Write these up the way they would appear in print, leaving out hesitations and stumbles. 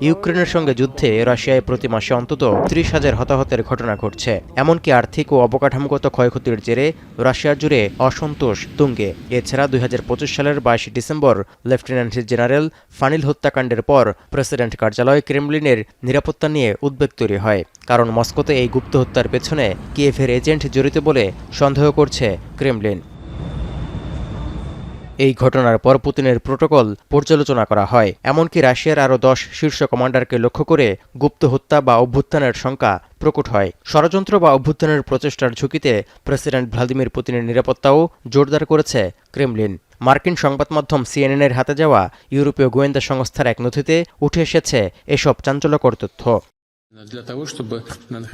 ইউক্রেনের সঙ্গে যুদ্ধে রাশিয়ায় প্রতি মাসে অন্তত ৩০,০০০ হতাহতের ঘটনা ঘটছে। এমনকি আর্থিক ও অবকাঠামোগত ক্ষয়ক্ষতির জেরে রাশিয়া জুড়ে অসন্তোষ তুঙ্গে। এছাড়া ২০২৫ সালের ২২ ডিসেম্বর লেফটেন্যান্ট জেনারেল ফানিল হত্যাকাণ্ডের পর প্রেসিডেন্ট কার্যালয় ক্রেমলিনের নিরাপত্তা নিয়ে উদ্বেগ তৈরি হয়, কারণ মস্কোতে এই গুপ্ত হত্যার পেছনে কিয়েভের এজেন্ট জড়িত বলে সন্দেহ করছে ক্রেমলিন। এই ঘটনার পর পুতিনের প্রোটোকল পর্যালোচনা করা হয়। এমনকি রাশিয়ার আরও ১০ শীর্ষ কমান্ডারকে লক্ষ্য করে গুপ্ত হত্যা বা অভ্যুত্থানের শঙ্কা প্রকট হয়। ষড়যন্ত্র বা অভ্যুত্থানের প্রচেষ্টার ঝুঁকিতে প্রেসিডেন্ট ভ্লাদিমির পুতিনের নিরাপত্তাও জোরদার করেছে ক্রেমলিন। মার্কিন সংবাদ মাধ্যম সিএনএনের হাতে যাওয়া ইউরোপীয় গোয়েন্দা সংস্থার এক নথিতে উঠে এসেছে এসব চাঞ্চল্যকর তথ্য।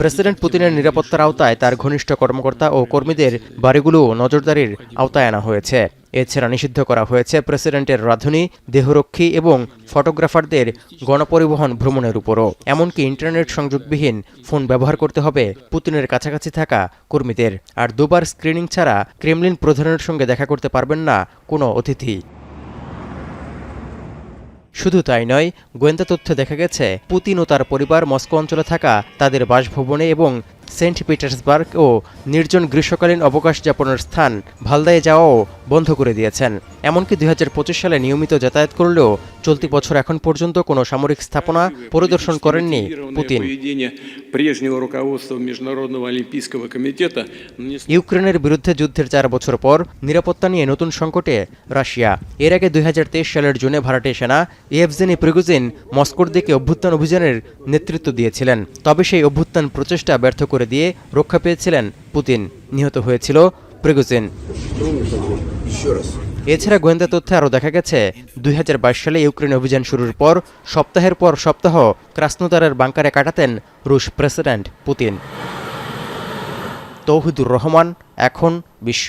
প্রেসিডেন্ট পুতিনের নিরাপত্তার আওতায় তার ঘনিষ্ঠ কর্মকর্তা ও কর্মীদের বাড়িগুলোও নজরদারির আওতায় আনা হয়েছে। এছাড়া নিষিদ্ধ করা হয়েছে প্রেসিডেন্টের রাঁধুনি, দেহরক্ষী এবং ফটোগ্রাফারদের গণপরিবহন ভ্রমণের উপরও। এমনকি ইন্টারনেট সংযোগবিহীন ফোন ব্যবহার করতে হবে পুতিনের কাছাকাছি থাকা কর্মীদের। আর দুবার স্ক্রিনিং ছাড়া ক্রেমলিন প্রধানের সঙ্গে দেখা করতে পারবেন না কোনো অতিথি। শুধু তাই নয়, গোয়েন্দা তথ্যে দেখা গেছে পুতিন ও তার পরিবার মস্কো অঞ্চলে থাকা তাদের বাসভবনে এবং সেন্ট পিটার্সবার্গ ও নির্জন গ্রীষ্মকালীন অবকাশ যাপনের স্থান ভালদায় যাওয়াও বন্ধ করে দিয়েছেন। এমনকি ২০২৫ সালে নিয়মিত যাতায়াত করলেও চলতি বছর এখন পর্যন্ত কোনো সামরিক স্থাপনা পরিদর্শন করেননি পুতিন। ইউক্রেনের বিরুদ্ধে যুদ্ধের ৪ বছর পর নিরাপত্তা নিয়ে নতুন সংকটে রাশিয়া। এর আগে ২০২৩ সালের জুনে ভাড়াটে সেনা ইয়েভজেনি প্রিগোজিন মস্কোর দিকে অভ্যুত্থান অভিযানের নেতৃত্ব দিয়েছিলেন। তবে সেই অভ্যুত্থান প্রচেষ্টা ব্যর্থ করে দিয়ে রক্ষা পেয়েছিলেন পুতিন। নিহত হয়েছিল প্রিগোজিন। এছাড়া গোয়েন্দা তথ্যে আরও দেখা গেছে ২০২২ সালে ইউক্রেন অভিযান শুরুর পর সপ্তাহের পর সপ্তাহ ক্রাসনোদারের বাংকারে কাটাতেন রুশ প্রেসিডেন্ট পুতিন। তৌহিদুর রহমান, এখন বিশ্ব।